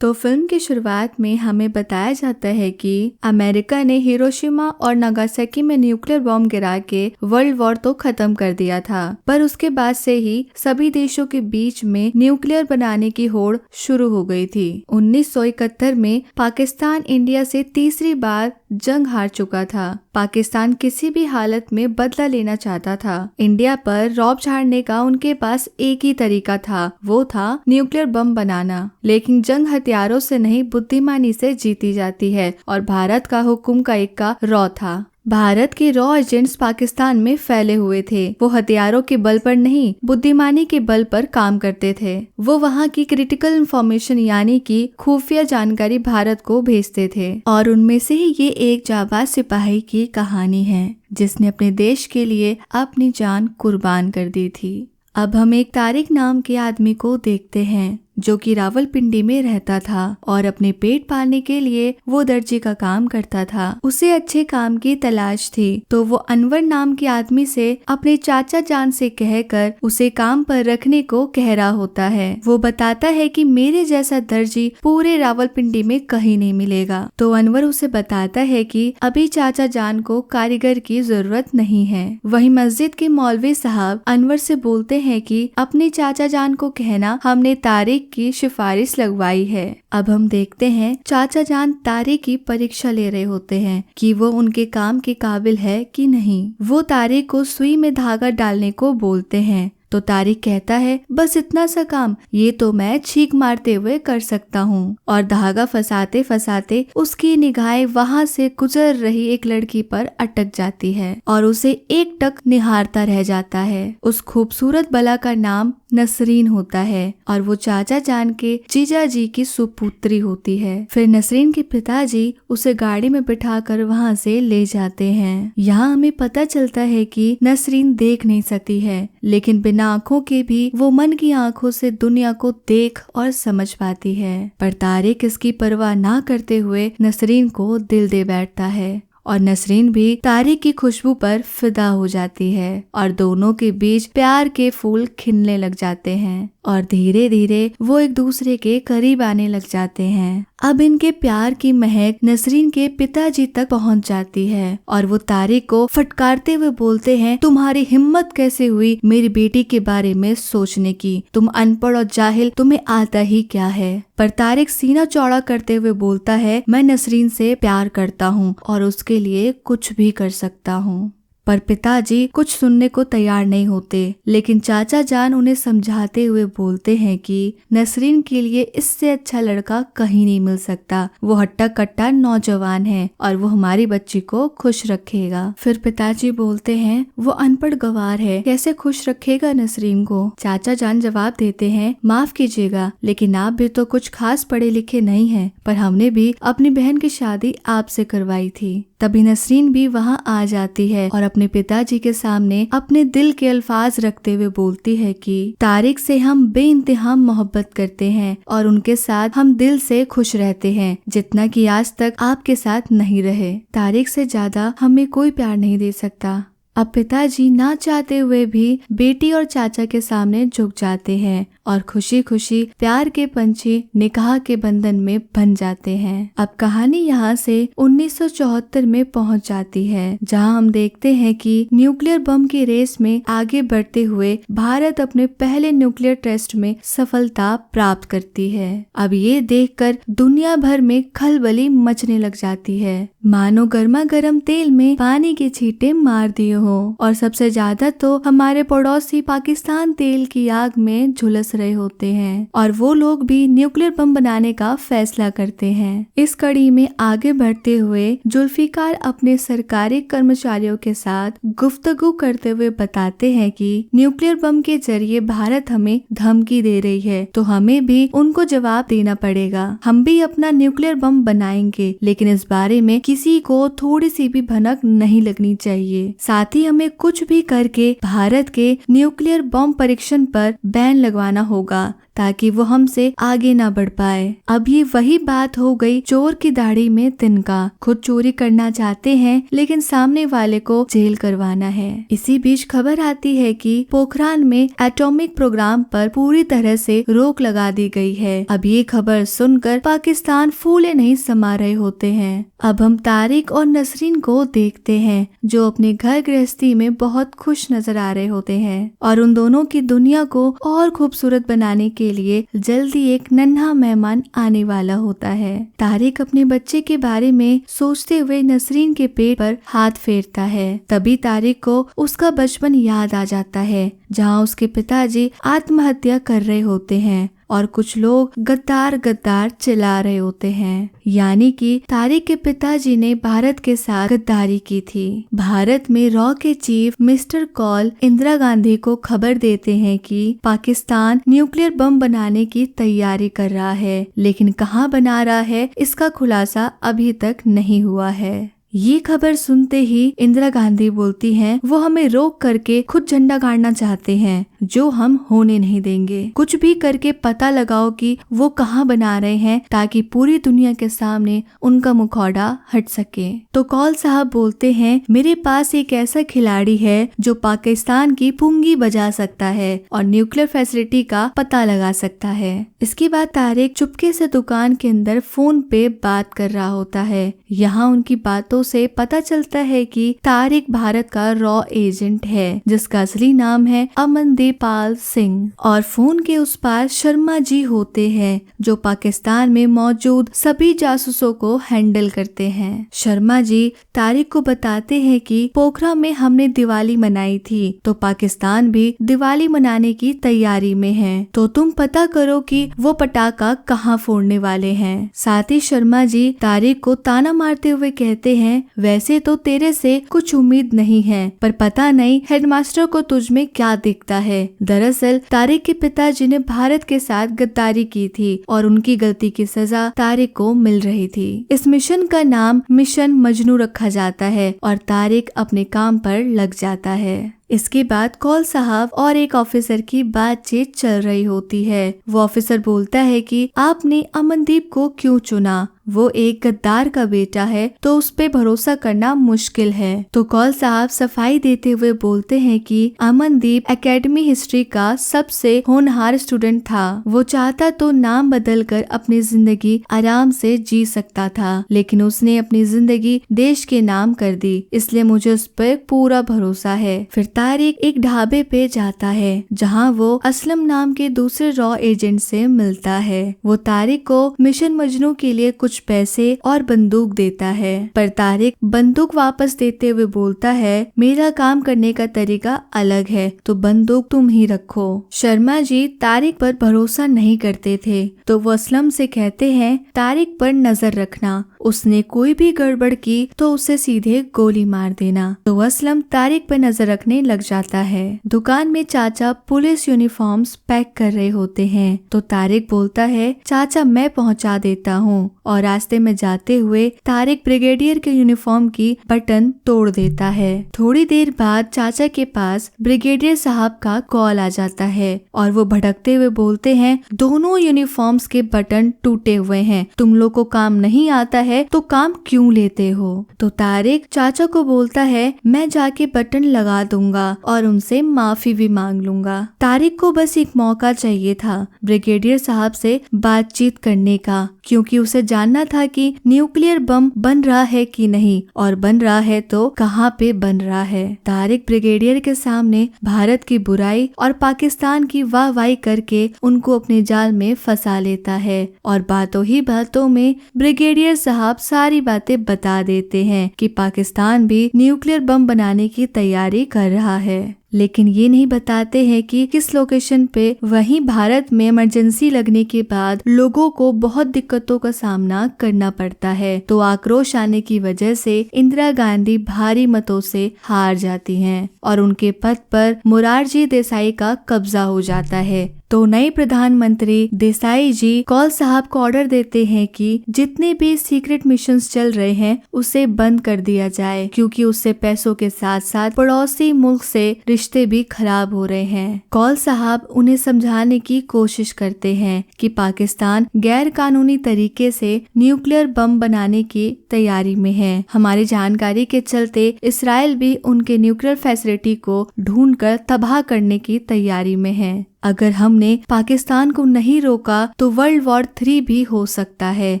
तो फिल्म की शुरुआत में हमें बताया जाता है कि अमेरिका ने हिरोशिमा और नागासाकी में न्यूक्लियर बॉम्ब गिरा के वर्ल्ड वॉर तो खत्म कर दिया था, पर उसके बाद से ही सभी देशों के बीच में न्यूक्लियर बनाने की होड़ शुरू हो गई थी। 1971 में पाकिस्तान इंडिया से तीसरी बार जंग हार चुका था। पाकिस्तान किसी भी हालत में बदला लेना चाहता था। इंडिया पर रौब झाड़ने का उनके पास एक ही तरीका था, वो था न्यूक्लियर बम बनाना। लेकिन जंग हथियारों से नहीं बुद्धिमानी से जीती जाती है और भारत का हुक्म का इक्का रॉ था। भारत के रॉ एजेंट्स पाकिस्तान में फैले हुए थे। वो हथियारों के बल पर नहीं, बुद्धिमानी के बल पर काम करते थे। वो वहाँ की क्रिटिकल इंफॉर्मेशन यानी कि खुफिया जानकारी भारत को भेजते थे और उनमें से ही ये एक जाबाज सिपाही की कहानी है जिसने अपने देश के लिए अपनी जान कुर्बान कर दी थी। अब हम एक तारिक नाम के आदमी को देखते हैं जो कि रावलपिंडी में रहता था और अपने पेट पालने के लिए वो दर्जी का काम करता था। उसे अच्छे काम की तलाश थी तो वो अनवर नाम के आदमी से अपने चाचा जान से कहकर उसे काम पर रखने को कह रहा होता है। वो बताता है कि मेरे जैसा दर्जी पूरे रावलपिंडी में कहीं नहीं मिलेगा। तो अनवर उसे बताता है कि अभी चाचा जान को कारीगर की जरूरत नहीं है। वहीं मस्जिद के मौलवी साहब अनवर से बोलते हैं कि अपने चाचा जान को कहना हमने तारिक की सिफारिश लगवाई है। अब हम देखते हैं चाचा जान तारिक की परीक्षा ले रहे होते हैं कि वो उनके काम के काबिल है कि नहीं। वो तारिक को सुई में धागा डालने को बोलते हैं तो तारिक कहता है बस इतना सा काम, ये तो मैं छींक मारते हुए कर सकता हूँ। और धागा फंसाते फंसाते उसकी निगाहें वहाँ से गुजर रही एक लड़की पर अटक जाती है और उसे एक टक निहारता रह जाता है। उस खूबसूरत बला का नाम नसरीन होता है और वो चाचा जान के जीजा जी की सुपुत्री होती है। फिर नसरीन के पिताजी उसे गाड़ी में बिठाकर वहाँ से ले जाते हैं। यहाँ हमें पता चलता है कि नसरीन देख नहीं सकती है, लेकिन बिना आँखों के भी वो मन की आँखों से दुनिया को देख और समझ पाती है। पर तारिक इसकी परवाह ना करते हुए नसरीन को दिल दे बैठता है और नसरीन भी तारिक की खुशबू पर फिदा हो जाती है और दोनों के बीच प्यार के फूल खिलने लग जाते हैं और धीरे धीरे वो एक दूसरे के करीब आने लग जाते हैं। अब इनके प्यार की महक नसरीन के पिताजी तक पहुंच जाती है और वो तारिक को फटकारते हुए बोलते हैं तुम्हारी हिम्मत कैसे हुई मेरी बेटी के बारे में सोचने की, तुम अनपढ़ और जाहिल, तुम्हें आता ही क्या है। पर तारिक सीना चौड़ा करते हुए बोलता है मैं नसरीन से प्यार करता हूँ और उसके लिए कुछ भी कर सकता हूँ। पर पिताजी कुछ सुनने को तैयार नहीं होते, लेकिन चाचा जान उन्हें समझाते हुए बोलते हैं कि नसरीन के लिए इससे अच्छा लड़का कहीं नहीं मिल सकता। वो हट्टा कट्टा नौजवान है और वो हमारी बच्ची को खुश रखेगा। फिर पिताजी बोलते हैं वो अनपढ़ गवार है, कैसे खुश रखेगा नसरीन को। चाचा जान जवाब देते हैं माफ कीजिएगा, लेकिन आप भी तो कुछ खास पढ़े लिखे नहीं हैं, पर हमने भी अपनी बहन की शादी आपसे करवाई थी। तभी नसरीन भी वहाँ आ जाती है और अपने पिताजी के सामने अपने दिल के अल्फाज रखते हुए बोलती है कि तारिक से हम बेइंतहा मोहब्बत करते हैं और उनके साथ हम दिल से खुश रहते हैं, जितना कि आज तक आपके साथ नहीं रहे। तारिक से ज्यादा हमें कोई प्यार नहीं दे सकता। अब पिताजी ना चाहते हुए भी बेटी और चाचा के सामने झुक जाते हैं और खुशी खुशी प्यार के पंछी निकाह के बंधन में बन जाते हैं। अब कहानी यहाँ से 1974 में पहुँच जाती है, जहाँ हम देखते हैं कि न्यूक्लियर बम की रेस में आगे बढ़ते हुए भारत अपने पहले न्यूक्लियर टेस्ट में सफलता प्राप्त करती है। अब ये देखकर दुनिया भर में खलबली मचने लग जाती है, मानो गर्मा गर्म तेल में पानी के छींटे मार दिए हो। और सबसे ज्यादा तो हमारे पड़ोसी पाकिस्तान तेल की आग में झुलस रहे होते हैं और वो लोग भी न्यूक्लियर बम बनाने का फैसला करते हैं। इस कड़ी में आगे बढ़ते हुए जुल्फिकार अपने सरकारी कर्मचारियों के साथ गुफ्तगू करते हुए बताते हैं कि न्यूक्लियर बम के जरिए भारत हमें धमकी दे रही है, तो हमें भी उनको जवाब देना पड़ेगा। हम भी अपना न्यूक्लियर बम बनाएंगे, लेकिन इस बारे में किसी को थोड़ी सी भी भनक नहीं लगनी चाहिए। साथ ही हमें कुछ भी करके भारत के न्यूक्लियर बम परीक्षण पर बैन लगवाना होगा, ताकि वो हमसे आगे ना बढ़ पाए। अब ये वही बात हो गई चोर की दाढ़ी में तिनका। खुद चोरी करना चाहते हैं लेकिन सामने वाले को जेल करवाना है। इसी बीच खबर आती है कि पोखरान में एटॉमिक प्रोग्राम पर पूरी तरह से रोक लगा दी गई है। अब ये खबर सुनकर पाकिस्तान फूले नहीं समा रहे होते हैं। अब हम तारिक और नसरीन को देखते हैं जो अपने घर गृहस्थी में बहुत खुश नजर आ रहे होते हैं और उन दोनों की दुनिया को और खूबसूरत बनाने के लिए जल्दी एक नन्हा मेहमान आने वाला होता है। तारिक अपने बच्चे के बारे में सोचते हुए नसरीन के पेट पर हाथ फेरता है। तभी तारिक को उसका बचपन याद आ जाता है जहाँ उसके पिताजी आत्महत्या कर रहे होते हैं और कुछ लोग गद्दार गद्दार चिल्ला रहे होते हैं। यानी कि तारिक के पिताजी ने भारत के साथ गद्दारी की थी। भारत में रॉ के chief mister call Indira Gandhi को खबर देते हैं कि पाकिस्तान न्यूक्लियर बम बनाने की तैयारी कर रहा है, लेकिन कहाँ बना रहा है इसका खुलासा अभी तक नहीं हुआ है। ये खबर सुनते ही इंदिरा गांधी बोलती हैं वो हमें रोक करके खुद झंडा गाड़ना चाहते हैं जो हम होने नहीं देंगे। कुछ भी करके पता लगाओ कि वो कहाँ बना रहे हैं ताकि पूरी दुनिया के सामने उनका मुखौटा हट सके। तो कौल साहब बोलते हैं मेरे पास एक ऐसा खिलाड़ी है जो पाकिस्तान की पुंगी बजा सकता है और न्यूक्लियर फैसिलिटी का पता लगा सकता है। इसके बाद तारिक चुपके से दुकान के अंदर फोन पे बात कर रहा होता है। यहाँ उनकी बातों से पता चलता है कि तारिक भारत का रॉ एजेंट है जिसका असली नाम है अमनदीप पाल सिंह और फोन के उस पार शर्मा जी होते हैं जो पाकिस्तान में मौजूद सभी जासूसों को हैंडल करते हैं। शर्मा जी तारिक को बताते हैं कि पोखरा में हमने दिवाली मनाई थी तो पाकिस्तान भी दिवाली मनाने की तैयारी में है, तो तुम पता करो कि वो पटाखा कहाँ फोड़ने वाले हैं। साथ ही शर्मा जी तारिक को ताना मारते हुए कहते हैं वैसे तो तेरे से कुछ उम्मीद नहीं है पर पता नहीं हेडमास्टर को तुझ में क्या दिखता है। दरअसल तारिक के पिताजी ने भारत के साथ गद्दारी की थी और उनकी गलती की सजा तारिक को मिल रही थी। इस मिशन का नाम मिशन मजनू रखा जाता है और तारिक अपने काम पर लग जाता है। इसके बाद कौल साहब और एक ऑफिसर की बातचीत चल रही होती है। वो ऑफिसर बोलता है कि आपने अमनदीप को क्यों चुना, वो एक गद्दार का बेटा है तो उस पे भरोसा करना मुश्किल है। तो कौल साहब सफाई देते हुए बोलते हैं कि अमनदीप एकेडमी हिस्ट्री का सबसे होनहार स्टूडेंट था। वो चाहता तो नाम बदलकर अपनी जिंदगी आराम से जी सकता था, लेकिन उसने अपनी जिंदगी देश के नाम कर दी, इसलिए मुझे उस पर पूरा भरोसा है। फिर तारिक एक ढाबे पे जाता है जहाँ वो असलम नाम के दूसरे रॉ एजेंट से मिलता है। वो तारिक को मिशन मजनू के लिए कुछ पैसे और बंदूक देता है, पर तारिक बंदूक वापस देते हुए बोलता है मेरा काम करने का तरीका अलग है तो बंदूक तुम ही रखो। शर्मा जी तारिक पर भरोसा नहीं करते थे तो वो असलम से कहते हैं तारिक पर नजर रखना, उसने कोई भी गड़बड़ की तो उसे सीधे गोली मार देना। तो असलम तारिक पर नजर रखने लग जाता है। दुकान में चाचा पुलिस यूनिफॉर्म्स पैक कर रहे होते हैं तो तारिक बोलता है चाचा मैं पहुंचा देता हूँ और रास्ते में जाते हुए तारिक ब्रिगेडियर के यूनिफॉर्म की बटन तोड़ देता है। थोड़ी देर बाद चाचा के पास ब्रिगेडियर साहब का कॉल आ जाता है और वो भड़कते हुए बोलते हैं दोनों यूनिफॉर्म्स के बटन टूटे हुए हैं, तुम लोग को काम नहीं आता है तो काम क्यों लेते हो। तो तारिक चाचा को बोलता है मैं जाके बटन लगा दूंगा और उनसे माफी भी मांग लूंगा। तारिक को बस एक मौका चाहिए था ब्रिगेडियर साहब से बातचीत करने का, क्योंकि उसे जानना था कि न्यूक्लियर बम बन रहा है कि नहीं और बन रहा है तो कहाँ पे बन रहा है। तारिक ब्रिगेडियर के सामने भारत की बुराई और पाकिस्तान की वाहवाही करके उनको अपने जाल में फंसा लेता है और बातों ही बातों में ब्रिगेडियर साहब सारी बातें बता देते हैं कि पाकिस्तान भी न्यूक्लियर बम बनाने की तैयारी कर रहा है, लेकिन ये नहीं बताते हैं कि किस लोकेशन पे। वहीं भारत में इमरजेंसी लगने के बाद लोगों को बहुत दिक्कतों का सामना करना पड़ता है, तो आक्रोश आने की वजह से इंदिरा गांधी भारी मतों से हार जाती हैं और उनके पद पर मोरारजी देसाई का कब्जा हो जाता है। तो नए प्रधानमंत्री देसाई जी कौल साहब को ऑर्डर देते हैं कि जितने भी सीक्रेट मिशंस चल रहे हैं उसे बंद कर दिया जाए, क्योंकि उससे पैसों के साथ साथ पड़ोसी मुल्क से रिश्ते भी खराब हो रहे हैं। कौल साहब उन्हें समझाने की कोशिश करते हैं कि पाकिस्तान गैर कानूनी तरीके से न्यूक्लियर बम बनाने की तैयारी में है। हमारी जानकारी के चलते इसराइल भी उनके न्यूक्लियर फैसिलिटी को ढूंढकर तबाह करने की तैयारी में है। अगर हमने पाकिस्तान को नहीं रोका तो वर्ल्ड वॉर 3 भी हो सकता है,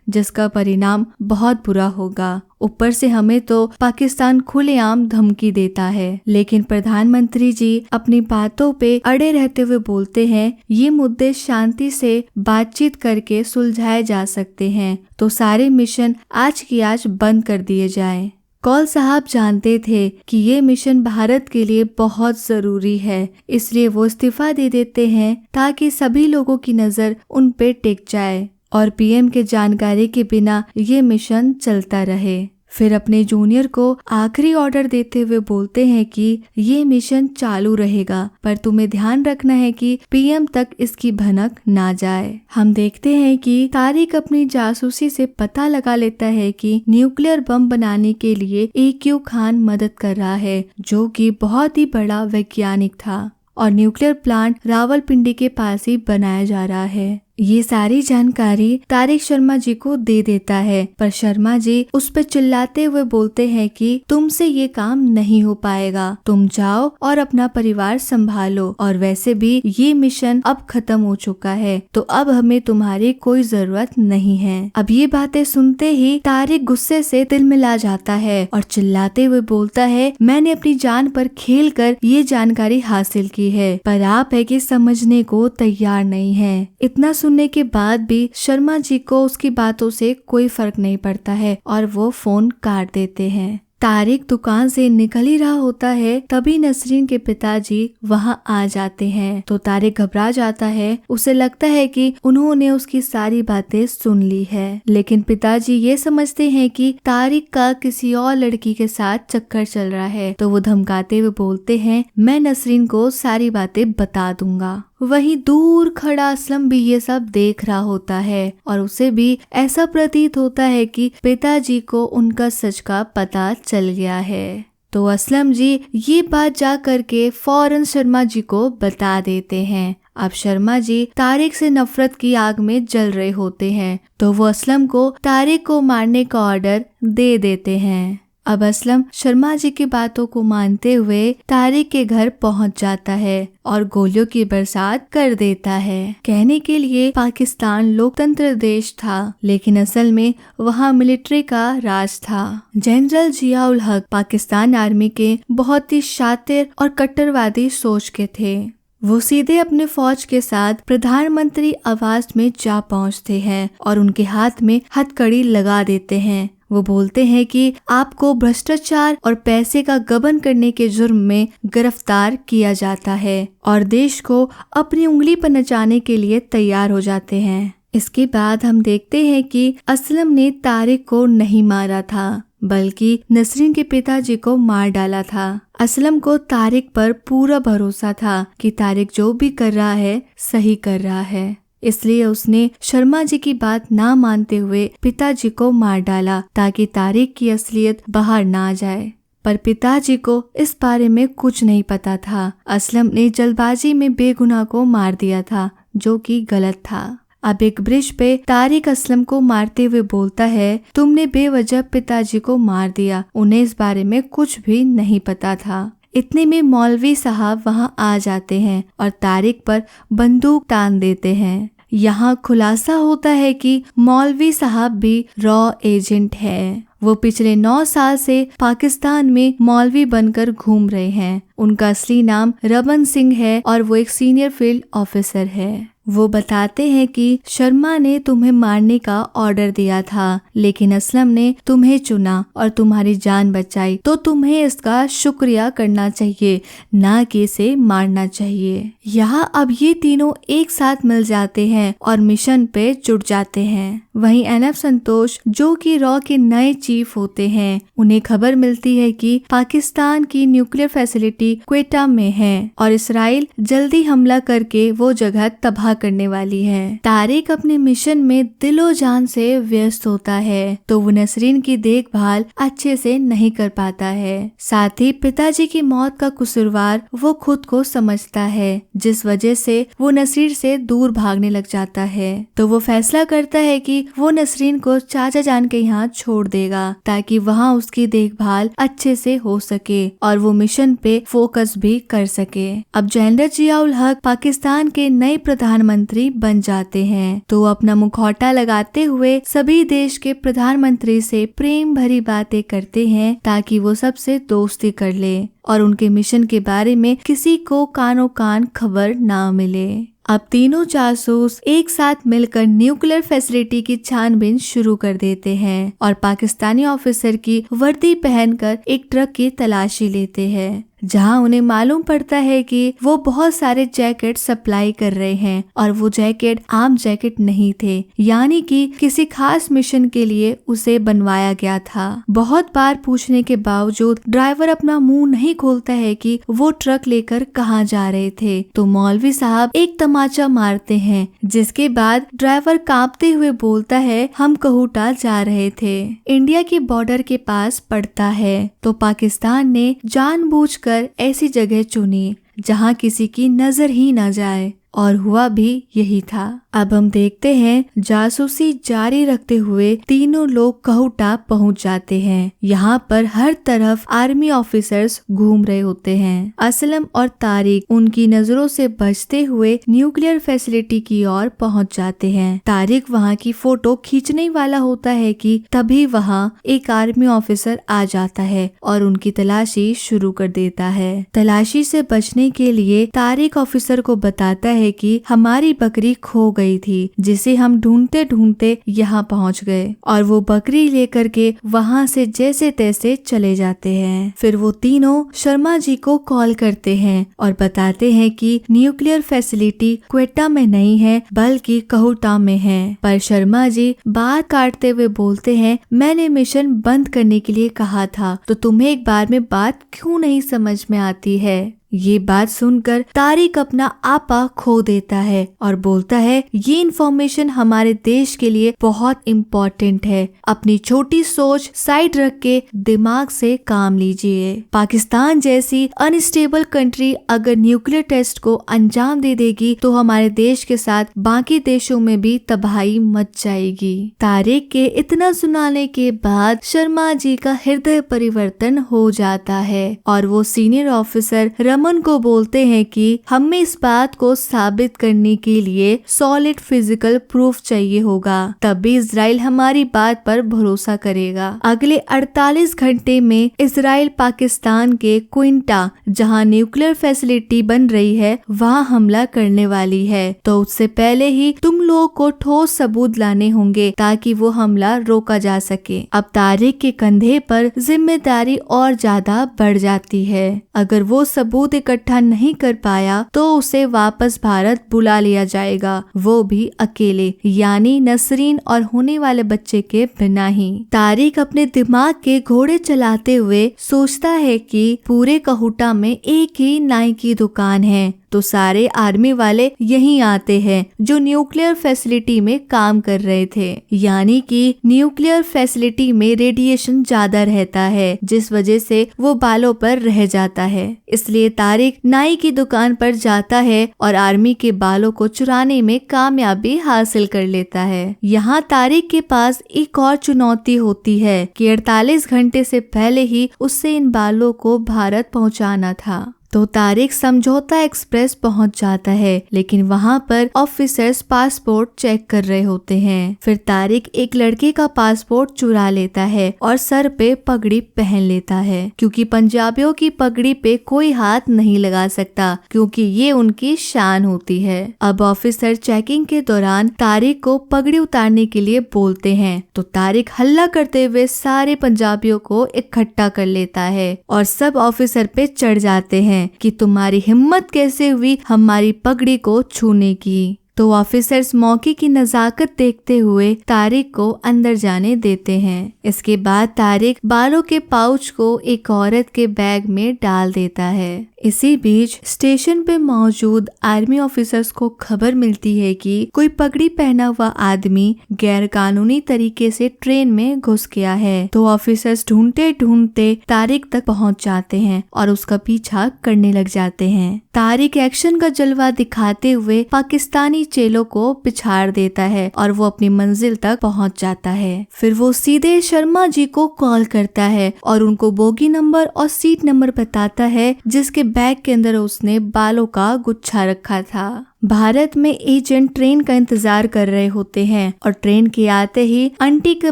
जिसका परिणाम बहुत बुरा होगा। ऊपर से हमें तो पाकिस्तान खुलेआम धमकी देता है। लेकिन प्रधानमंत्री जी अपनी बातों पे अड़े रहते हुए बोलते हैं, ये मुद्दे शांति से बातचीत करके सुलझाए जा सकते हैं, तो सारे मिशन आज की आज बंद कर दिए जाएं। कौल साहब जानते थे कि ये मिशन भारत के लिए बहुत जरूरी है, इसलिए वो इस्तीफा दे देते हैं ताकि सभी लोगों की नजर उन पे टिक जाए और पीएम के जानकारी के बिना ये मिशन चलता रहे। फिर अपने जूनियर को आखिरी ऑर्डर देते हुए बोलते हैं कि ये मिशन चालू रहेगा, पर तुम्हें ध्यान रखना है कि पीएम तक इसकी भनक ना जाए। हम देखते हैं कि तारिक अपनी जासूसी से पता लगा लेता है कि न्यूक्लियर बम बनाने के लिए AQ खान मदद कर रहा है, जो कि बहुत ही बड़ा वैज्ञानिक था और न्यूक्लियर प्लांट रावलपिंडी के पास ही बनाया जा रहा है। ये सारी जानकारी तारिक शर्मा जी को दे देता है, पर शर्मा जी उस पर चिल्लाते हुए बोलते हैं कि तुमसे ये काम नहीं हो पाएगा, तुम जाओ और अपना परिवार संभालो, और वैसे भी ये मिशन अब खत्म हो चुका है, तो अब हमें तुम्हारी कोई जरूरत नहीं है। अब ये बातें सुनते ही तारिक गुस्से से तिलमिला जाता है और चिल्लाते हुए बोलता है, मैंने अपनी जान पर खेल कर ये जानकारी हासिल की है, पर आप है कि समझने को तैयार नहीं है। इतना सुनने के बाद भी शर्मा जी को उसकी बातों से कोई फर्क नहीं पड़ता है और वो फोन काट देते हैं। तारिक दुकान से निकल ही रहा होता है, तभी नसरीन के पिताजी वहां आ जाते हैं, तो तारिक घबरा जाता है। उसे लगता है कि उन्होंने उसकी सारी बातें सुन ली है, लेकिन पिताजी ये समझते हैं कि तारिक का किसी और लड़की के साथ चक्कर चल रहा है, तो वो धमकाते हुए बोलते हैं, मैं नसरीन को सारी बातें बता दूंगा। वहीं दूर खड़ा असलम भी ये सब देख रहा होता है और उसे भी ऐसा प्रतीत होता है कि पिताजी को उनका सच का पता चल गया है। तो असलम जी ये बात जा करके फौरन शर्मा जी को बता देते हैं। अब शर्मा जी तारिक से नफरत की आग में जल रहे होते हैं, तो वो असलम को तारिक को मारने का ऑर्डर दे देते हैं। अब असलम शर्मा जी की बातों को मानते हुए तारिक के घर पहुंच जाता है और गोलियों की बरसात कर देता है। कहने के लिए पाकिस्तान लोकतंत्र देश था, लेकिन असल में वहाँ मिलिट्री का राज था। जनरल जियाउल हक पाकिस्तान आर्मी के बहुत ही शातिर और कट्टरवादी सोच के थे। वो सीधे अपने फौज के साथ प्रधानमंत्री आवास में जा पहुंचते हैं और उनके हाथ में हथकड़ी लगा देते हैं। वो बोलते हैं कि आपको भ्रष्टाचार और पैसे का गबन करने के जुर्म में गिरफ्तार किया जाता है और देश को अपनी उंगली पर नचाने के लिए तैयार हो जाते हैं। इसके बाद हम देखते हैं कि असलम ने तारिक को नहीं मारा था, बल्कि नसरीन के पिताजी को मार डाला था। असलम को तारिक पर पूरा भरोसा था कि तारिक जो भी कर रहा है सही कर रहा है, इसलिए उसने शर्मा जी की बात ना मानते हुए पिताजी को मार डाला ताकि तारिक की असलियत बाहर ना जाए। पर पिताजी को इस बारे में कुछ नहीं पता था। असलम ने जल्दबाजी में बेगुनाह को मार दिया था, जो कि गलत था। अब एक ब्रिज पे तारिक असलम को मारते हुए बोलता है, तुमने बेवजह पिताजी को मार दिया, उन्हें इस बारे में कुछ भी नहीं पता था। इतने में मौलवी साहब वहां आ जाते हैं और तारिक पर बंदूक तान देते हैं। यहाँ खुलासा होता है कि मौलवी साहब भी रॉ एजेंट है। वो पिछले 9 साल से पाकिस्तान में मौलवी बनकर घूम रहे हैं। उनका असली नाम रमन सिंह है और वो एक सीनियर फील्ड ऑफिसर है। वो बताते हैं कि शर्मा ने तुम्हें मारने का ऑर्डर दिया था, लेकिन असलम ने तुम्हें चुना और तुम्हारी जान बचाई, तो तुम्हें इसका शुक्रिया करना चाहिए, ना कि इसे मारना चाहिए। यहाँ अब ये तीनों एक साथ मिल जाते हैं और मिशन पे जुट जाते हैं। वहीं NF संतोष, जो कि रॉ के नए चीफ होते हैं, उन्हें खबर मिलती है कि पाकिस्तान की न्यूक्लियर फैसिलिटी क्वेटा में है और इसराइल जल्दी हमला करके वो जगह तबाह तबाह करने वाली है। तारिक अपने मिशन में दिलो जान से व्यस्त होता है तो वो नसरीन की देखभाल अच्छे से नहीं कर पाता है। साथ ही पिताजी की मौत का कसूरवार वो खुद को समझता है, जिस वजह से वो नसरीन से दूर भागने लग जाता है। तो वो फैसला करता है कि वो नसरीन को चाचा जान के यहाँ छोड़ देगा ताकि वहाँ उसकी देखभाल अच्छे से हो सके और वो मिशन पे फोकस भी कर सके। अब जनरल जियाउल हक पाकिस्तान के नए प्रधानमंत्री बन जाते हैं तो वो अपना मुखौटा लगाते हुए सभी देश के प्रधानमंत्री से प्रेम भरी बातें करते हैं ताकि वो सबसे दोस्ती कर ले और उनके मिशन के बारे में किसी को कानो कान खबर ना मिले। अब तीनों जासूस एक साथ मिलकर न्यूक्लियर फैसिलिटी की छानबीन शुरू कर देते हैं और पाकिस्तानी ऑफिसर की वर्दी पहनकर एक ट्रक की तलाशी लेते हैं, जहां उन्हें मालूम पड़ता है कि वो बहुत सारे जैकेट सप्लाई कर रहे हैं और वो जैकेट आम जैकेट नहीं थे, यानी कि किसी खास मिशन के लिए उसे बनवाया गया था। बहुत बार पूछने के बावजूद ड्राइवर अपना मुंह नहीं खोलता है कि वो ट्रक लेकर कहाँ जा रहे थे। तो मौलवी साहब एक तमाचा मारते हैं, जिसके बाद ड्राइवर कांपते हुए बोलता है, हम कहूटा जा रहे थे। इंडिया के बॉर्डर के पास पड़ता है तो पाकिस्तान ने जानबूझकर ऐसी जगह चुनी जहां किसी की नजर ही न जाए और हुआ भी यही था। अब हम देखते हैं जासूसी जारी रखते हुए तीनों लोग कहूटा पहुंच जाते हैं। यहाँ पर हर तरफ आर्मी ऑफिसर्स घूम रहे होते हैं। असलम और तारिक उनकी नजरों से बचते हुए न्यूक्लियर फैसिलिटी की ओर पहुंच जाते हैं। तारिक वहाँ की फोटो खींचने वाला होता है कि तभी वहाँ एक आर्मी ऑफिसर आ जाता है और उनकी तलाशी शुरू कर देता है। तलाशी से बचने के लिए तारिक ऑफिसर को बताता है कि हमारी बकरी खो गई थी, जिसे हम ढूंढते ढूंढते यहाँ पहुँच गए और वो बकरी लेकर के वहाँ से जैसे तैसे चले जाते हैं। फिर वो तीनों शर्मा जी को कॉल करते हैं और बताते हैं कि न्यूक्लियर फैसिलिटी क्वेटा में नहीं है बल्कि कहूटा में है। पर शर्मा जी बात काटते हुए बोलते हैं, मैंने मिशन बंद करने के लिए कहा था तो तुम्हें एक बार में बात क्यों नहीं समझ में आती है। ये बात सुनकर तारिक अपना आपा खो देता है और बोलता है, ये इन्फॉर्मेशन हमारे देश के लिए बहुत इम्पोर्टेंट है। अपनी छोटी सोच साइड रख के दिमाग से काम लीजिए। पाकिस्तान जैसी अनस्टेबल कंट्री अगर न्यूक्लियर टेस्ट को अंजाम दे देगी तो हमारे देश के साथ बाकी देशों में भी तबाही मच जाएगी। तारिक के इतना सुनाने के बाद शर्मा जी का हृदय परिवर्तन हो जाता है और वो सीनियर ऑफिसर रमन को बोलते हैं कि हमें इस बात को साबित करने के लिए सॉलिड फिजिकल प्रूफ चाहिए होगा, तभी इजराइल हमारी बात पर भरोसा करेगा। अगले 48 घंटे में इजराइल पाकिस्तान के क्विंटा जहां न्यूक्लियर फैसिलिटी बन रही है वहां हमला करने वाली है, तो उससे पहले ही तुम लोगों को ठोस सबूत लाने होंगे ताकि वो हमला रोका जा सके। अब तारिक के कंधे पर जिम्मेदारी और ज्यादा बढ़ जाती है। अगर वो सबूत इकट्ठा नहीं कर पाया तो उसे वापस भारत बुला लिया जाएगा, वो भी अकेले, यानी नसरीन और होने वाले बच्चे के बिना ही। तारिक अपने दिमाग के घोड़े चलाते हुए सोचता है कि पूरे कहूटा में एक ही नाई की दुकान है तो सारे आर्मी वाले यहीं आते हैं जो न्यूक्लियर फैसिलिटी में काम कर रहे थे, यानी कि न्यूक्लियर फैसिलिटी में रेडिएशन ज्यादा रहता है जिस वजह से वो बालों पर रह जाता है। इसलिए तारिक नाई की दुकान पर जाता है और आर्मी के बालों को चुराने में कामयाबी हासिल कर लेता है। यहाँ तारिक के पास एक और चुनौती होती है कि 48 घंटे से पहले ही उससे इन बालों को भारत पहुँचाना था। तो तारिक समझौता एक्सप्रेस पहुंच जाता है, लेकिन वहां पर ऑफिसर्स पासपोर्ट चेक कर रहे होते हैं। फिर तारिक एक लड़के का पासपोर्ट चुरा लेता है और सर पे पगड़ी पहन लेता है, क्योंकि पंजाबियों की पगड़ी पे कोई हाथ नहीं लगा सकता क्योंकि ये उनकी शान होती है। अब ऑफिसर चेकिंग के दौरान तारिक को पगड़ी उतारने के लिए बोलते हैं तो तारिक हल्ला करते हुए सारे पंजाबियों को इकट्ठा कर लेता है और सब ऑफिसर पे चढ़ जाते हैं कि तुम्हारी हिम्मत कैसे हुई हमारी पगड़ी को छूने की। तो ऑफिसर्स मौके की नजाकत देखते हुए तारिक को अंदर जाने देते हैं। इसके बाद तारिक बालों के पाउच को एक औरत के बैग में डाल देता है। इसी बीच स्टेशन पे मौजूद आर्मी ऑफिसर्स को खबर मिलती है कि कोई पगड़ी पहना हुआ आदमी गैर कानूनी तरीके से ट्रेन में घुस गया है। तो ऑफिसर्स ढूंढते ढूंढते तारिक तक पहुंच जाते हैं और उसका पीछा करने लग जाते हैं। तारिक एक्शन का जलवा दिखाते हुए पाकिस्तानी चेलों को पिछाड़ देता है और वो अपनी मंजिल तक पहुंच जाता है। फिर वो सीधे शर्मा जी को कॉल करता है और उनको बोगी नंबर और सीट नंबर बताता है जिसके बैग के अंदर उसने बालों का गुच्छा रखा था। भारत में एजेंट ट्रेन का इंतजार कर रहे होते हैं और ट्रेन के आते ही आंटी के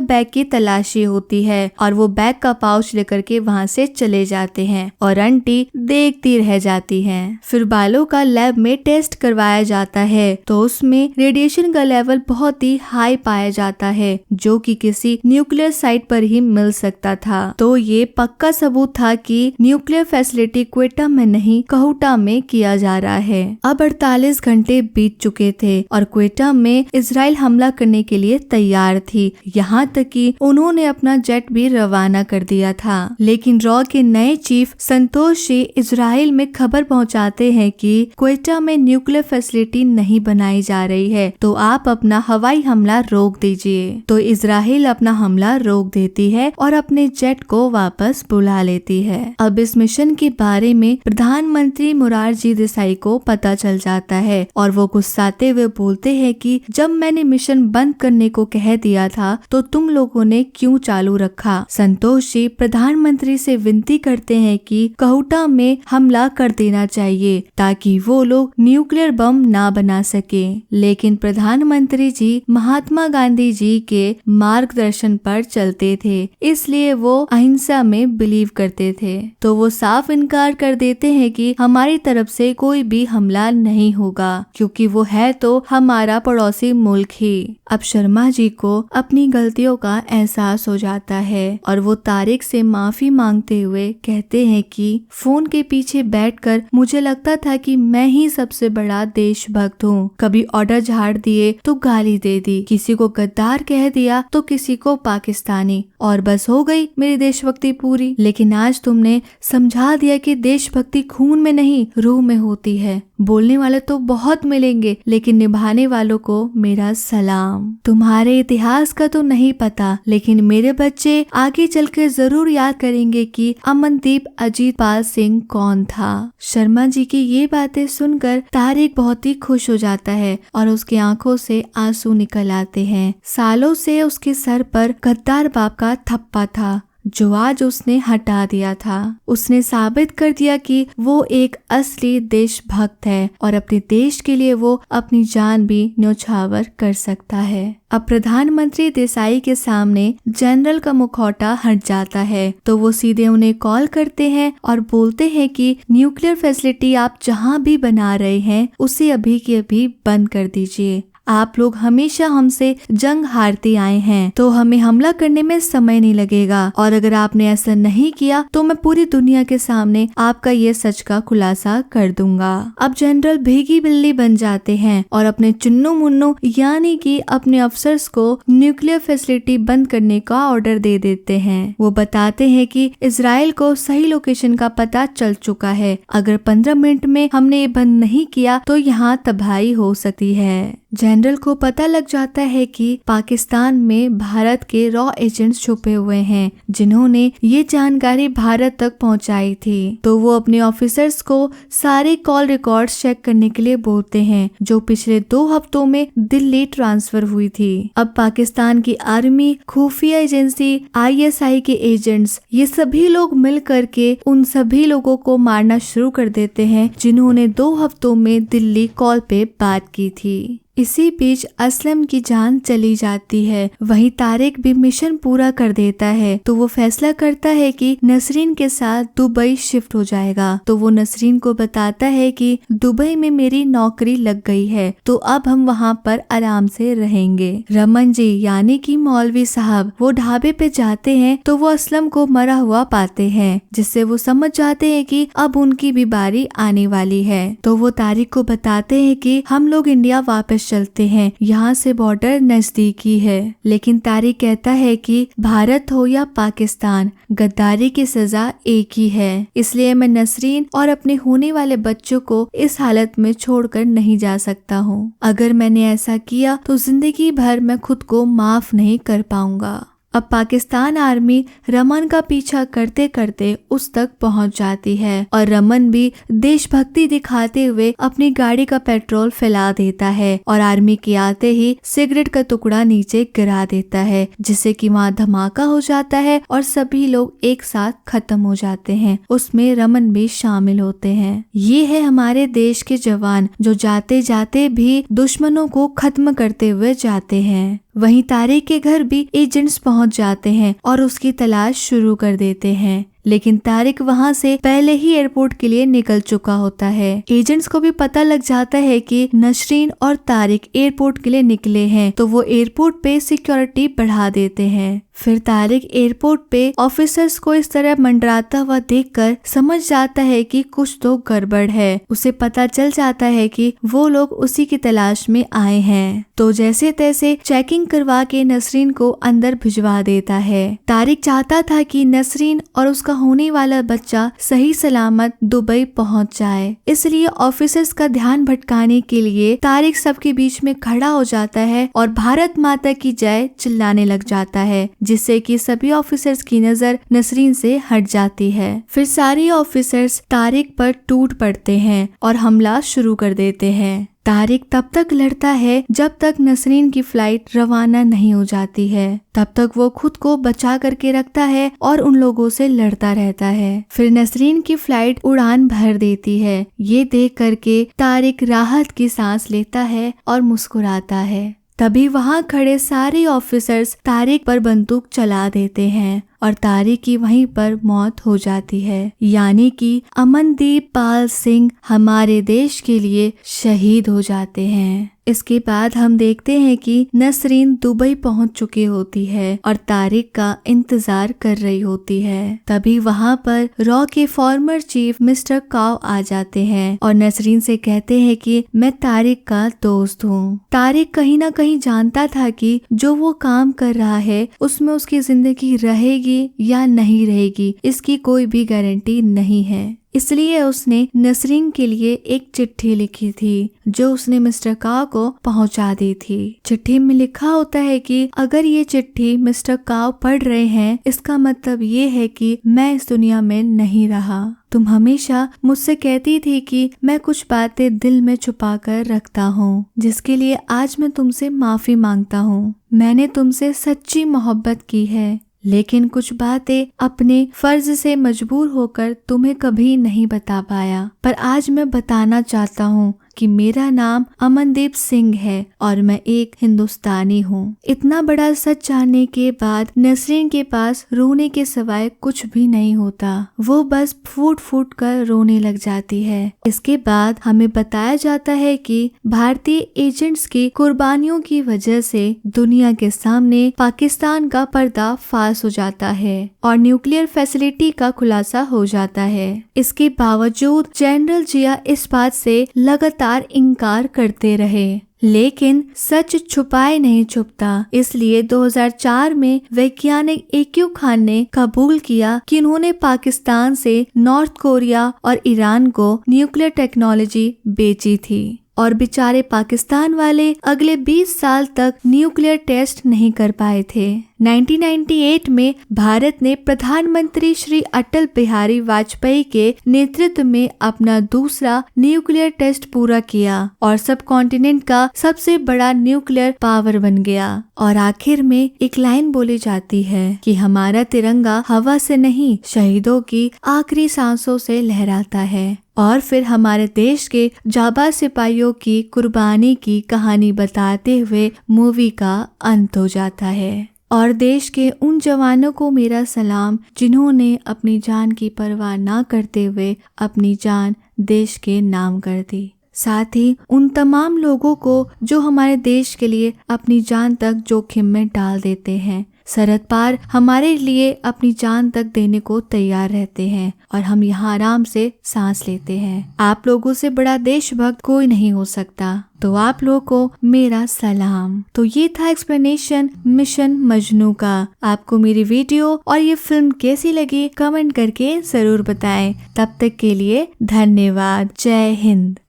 बैग की तलाशी होती है और वो बैग का पाउच लेकर के वहाँ से चले जाते हैं और आंटी देखती रह जाती हैं। फिर बालों का लैब में टेस्ट करवाया जाता है तो उसमें रेडिएशन का लेवल बहुत ही हाई पाया जाता है जो कि किसी न्यूक्लियर साइट पर ही मिल सकता था। तो ये पक्का सबूत था कि न्यूक्लियर फैसिलिटी क्वेटा में नहीं कहूटा में किया जा रहा है। अब 48 घंटे बीत चुके थे और क्वेटा में इजराइल हमला करने के लिए तैयार थी। यहाँ तक कि उन्होंने अपना जेट भी रवाना कर दिया था। लेकिन रॉ के नए चीफ संतोष जी इजराइल में खबर पहुँचाते हैं कि क्वेटा में न्यूक्लियर फैसिलिटी नहीं बनाई जा रही है तो आप अपना हवाई हमला रोक दीजिए। तो इजराइल अपना हमला रोक देती है और अपने जेट को वापस बुला लेती है। अब इस मिशन के बारे में प्रधानमंत्री मोरारजी देसाई को पता चल जाता है और वो गुस्साते हुए बोलते हैं कि जब मैंने मिशन बंद करने को कह दिया था तो तुम लोगों ने क्यों चालू रखा। संतोष जी प्रधानमंत्री से विनती करते हैं कि कहूटा में हमला कर देना चाहिए ताकि वो लोग न्यूक्लियर बम ना बना सके। लेकिन प्रधानमंत्री जी महात्मा गांधी जी के मार्गदर्शन पर चलते थे इसलिए वो अहिंसा में बिलीव करते थे। तो वो साफ इनकार कर देते हैं कि हमारी तरफ से कोई भी हमला नहीं होगा क्योंकि वो है तो हमारा पड़ोसी मुल्क ही। अब शर्मा जी को अपनी गलतियों का एहसास हो जाता है और वो तारिक से माफी मांगते हुए कहते हैं कि फोन के पीछे बैठकर मुझे लगता था कि मैं ही सबसे बड़ा देशभक्त हूँ। कभी ऑर्डर झाड़ दिए तो गाली दे दी, किसी को गद्दार कह दिया तो किसी को पाकिस्तानी और बस हो गई मेरी देशभक्ति पूरी। लेकिन आज तुमने समझा दिया कि देशभक्ति खून में नहीं रूह में होती है। बोलने वाले तो बहुत मिलेंगे लेकिन निभाने वालों को मेरा सलाम। तुम्हारे इतिहास का तो नहीं पता लेकिन मेरे बच्चे आगे चलकर जरूर याद करेंगे कि अमनदीप अजीतपाल सिंह कौन था। शर्मा जी की ये बातें सुनकर तारिक बहुत ही खुश हो जाता है और उसकी आंखों से आंसू निकल आते हैं। सालों से उसके सर पर गद्दार बाप का थप्पा था जो आज उसने हटा दिया था। उसने साबित कर दिया कि वो एक असली देशभक्त है और अपने देश के लिए वो अपनी जान भी न्यौछावर कर सकता है। अब प्रधानमंत्री देसाई के सामने जनरल का मुखौटा हट जाता है तो वो सीधे उन्हें कॉल करते हैं और बोलते हैं कि न्यूक्लियर फैसिलिटी आप जहां भी बना रहे हैं उसे अभी के अभी बंद कर दीजिए। आप लोग हमेशा हमसे जंग हारते आए हैं तो हमें हमला करने में समय नहीं लगेगा और अगर आपने ऐसा नहीं किया तो मैं पूरी दुनिया के सामने आपका ये सच का खुलासा कर दूंगा। अब जनरल भीगी बिल्ली बन जाते हैं और अपने चुन्नू मुन्नू यानी कि अपने अफसर्स को न्यूक्लियर फैसिलिटी बंद करने का ऑर्डर दे देते हैं। वो बताते हैं कि इजराइल को सही लोकेशन का पता चल चुका है, अगर 15 मिनट में हमने ये बंद नहीं किया तो यहाँ तबाही हो सकती है। जनरल को पता लग जाता है कि पाकिस्तान में भारत के रॉ एजेंट्स छुपे हुए हैं जिन्होंने ये जानकारी भारत तक पहुंचाई थी। तो वो अपने ऑफिसर्स को सारे कॉल रिकॉर्ड्स चेक करने के लिए बोलते हैं जो पिछले 2 हफ्तों में दिल्ली ट्रांसफर हुई थी। अब पाकिस्तान की आर्मी, खुफिया एजेंसी, ISI के एजेंट्स ये सभी लोग मिल करके उन सभी लोगों को मारना शुरू कर देते हैं जिन्होंने 2 हफ्तों में दिल्ली कॉल पे बात की थी। इसी बीच असलम की जान चली जाती है। वहीं तारिक भी मिशन पूरा कर देता है तो वो फैसला करता है कि नसरीन के साथ दुबई शिफ्ट हो जाएगा। तो वो नसरीन को बताता है कि दुबई में मेरी नौकरी लग गई है तो अब हम वहाँ पर आराम से रहेंगे। रमन जी यानी कि मौलवी साहब वो ढाबे पे जाते हैं तो वो असलम को मरा हुआ पाते हैं जिससे वो समझ जाते हैं कि अब उनकी भी बारी आने वाली है। तो वो तारिक को बताते हैं कि हम लोग इंडिया वापस चलते हैं, यहाँ से बॉर्डर नजदीकी है। लेकिन तारिक कहता है कि भारत हो या पाकिस्तान, गद्दारी की सजा एक ही है। इसलिए मैं नसरीन और अपने होने वाले बच्चों को इस हालत में छोड़कर नहीं जा सकता हूँ। अगर मैंने ऐसा किया तो जिंदगी भर मैं खुद को माफ नहीं कर पाऊंगा। अब पाकिस्तान आर्मी रमन का पीछा करते करते उस तक पहुंच जाती है और रमन भी देशभक्ति दिखाते हुए अपनी गाड़ी का पेट्रोल फैला देता है और आर्मी के आते ही सिगरेट का टुकड़ा नीचे गिरा देता है, जिससे कि वहाँ धमाका हो जाता है और सभी लोग एक साथ खत्म हो जाते हैं। उसमें रमन भी शामिल होते हैं। ये है हमारे देश के जवान जो जाते जाते भी दुश्मनों को खत्म करते हुए जाते हैं। वहीं तारिक के घर भी एजेंट्स पहुंच जाते हैं और उसकी तलाश शुरू कर देते हैं, लेकिन तारिक वहां से पहले ही एयरपोर्ट के लिए निकल चुका होता है। एजेंट्स को भी पता लग जाता है कि नसरीन और तारिक एयरपोर्ट के लिए निकले हैं, तो वो एयरपोर्ट पे सिक्योरिटी बढ़ा देते हैं। फिर तारिक एयरपोर्ट पे ऑफिसर्स को इस तरह मंडराता हुआ देखकर समझ जाता है कि कुछ तो गड़बड़ है। उसे पता चल जाता है कि वो लोग उसी की तलाश में आए हैं, तो जैसे तैसे चेकिंग करवा के नसरीन को अंदर भिजवा देता है। तारिक चाहता था कि नसरीन और उसका होने वाला बच्चा सही सलामत दुबई पहुंच जाए, इसलिए ऑफिसर्स का ध्यान भटकाने के लिए तारिक सबके बीच में खड़ा हो जाता है और भारत माता की जय चिल्लाने लग जाता है, जिससे कि सभी ऑफिसर्स की नजर नसरीन से हट जाती है। फिर सारे ऑफिसर्स तारिक पर टूट पड़ते हैं और हमला शुरू कर देते हैं। तारिक तब तक लड़ता है जब तक नसरीन की फ्लाइट रवाना नहीं हो जाती है। तब तक वो खुद को बचा करके रखता है और उन लोगों से लड़ता रहता है। फिर नसरीन की फ्लाइट उड़ान भर देती है। ये देख करके तारिक राहत की सांस लेता है और मुस्कुराता है। तभी वहाँ खड़े सारे ऑफिसर्स तारिक पर बंदूक चला देते हैं और तारिक की वहीं पर मौत हो जाती है, यानी कि अमनदीप पाल सिंह हमारे देश के लिए शहीद हो जाते हैं। इसके बाद हम देखते हैं कि नसरीन दुबई पहुंच चुकी होती है और तारिक का इंतजार कर रही होती है। तभी वहां पर रॉ के फॉर्मर चीफ मिस्टर काव आ जाते हैं और नसरीन से कहते हैं कि मैं तारिक का दोस्त हूँ। तारिक कहीं ना कहीं जानता था कि जो वो काम कर रहा है उसमें उसकी जिंदगी रहेगी या नहीं रहेगी, इसकी कोई भी गारंटी नहीं है। इसलिए उसने नसरीन के लिए एक चिट्ठी लिखी थी जो उसने मिस्टर काव को पहुंचा दी थी। चिट्ठी में लिखा होता है कि अगर ये चिट्ठी मिस्टर काव पढ़ रहे हैं, इसका मतलब ये है कि मैं इस दुनिया में नहीं रहा। तुम हमेशा मुझसे कहती थी कि मैं कुछ बातें दिल में छुपा कर रखता हूँ, जिसके लिए आज मैं तुमसे माफी मांगता हूँ। मैंने तुमसे सच्ची मोहब्बत की है, लेकिन कुछ बातें अपने फर्ज से मजबूर होकर तुम्हें कभी नहीं बता पाया, पर आज मैं बताना चाहता हूँ कि मेरा नाम अमनदीप सिंह है और मैं एक हिंदुस्तानी हूँ। इतना बड़ा सच जानने के बाद नसरीन के पास रोने के सिवाय कुछ भी नहीं होता। वो बस फूट फूट कर रोने लग जाती है। इसके बाद हमें बताया जाता है कि भारतीय एजेंट्स की कुर्बानियों की वजह से दुनिया के सामने पाकिस्तान का पर्दा फाश हो जाता है और न्यूक्लियर फैसिलिटी का खुलासा हो जाता है। इसके बावजूद जनरल जिया इस बात से लगातार इनकार करते रहे, लेकिन सच छुपाए नहीं छुपता। इसलिए 2004 में वैज्ञानिक AQ खान ने कबूल किया कि उन्होंने पाकिस्तान से नॉर्थ कोरिया और ईरान को न्यूक्लियर टेक्नोलॉजी बेची थी और बेचारे पाकिस्तान वाले अगले 20 साल तक न्यूक्लियर टेस्ट नहीं कर पाए थे। 1998 में भारत ने प्रधानमंत्री श्री अटल बिहारी वाजपेयी के नेतृत्व में अपना दूसरा न्यूक्लियर टेस्ट पूरा किया और सब कॉन्टिनेंट का सबसे बड़ा न्यूक्लियर पावर बन गया। और आखिर में एक लाइन बोली जाती है कि हमारा तिरंगा हवा से नहीं, शहीदों की आखिरी सांसों से लहराता है। और फिर हमारे देश के जाबाज सिपाहियों की कुर्बानी की कहानी बताते हुए मूवी का अंत हो जाता है। और देश के उन जवानों को मेरा सलाम जिन्होंने अपनी जान की परवाह ना करते हुए अपनी जान देश के नाम कर दी। साथ ही उन तमाम लोगों को जो हमारे देश के लिए अपनी जान तक जोखिम में डाल देते हैं। सरहद पार हमारे लिए अपनी जान तक देने को तैयार रहते हैं और हम यहाँ आराम से सांस लेते हैं। आप लोगों से बड़ा देशभक्त कोई नहीं हो सकता। तो आप लोगों को मेरा सलाम। तो ये था एक्सप्लेनेशन मिशन मजनू का। आपको मेरी वीडियो और ये फिल्म कैसी लगी कमेंट करके जरूर बताएं। तब तक के लिए धन्यवाद। जय हिंद।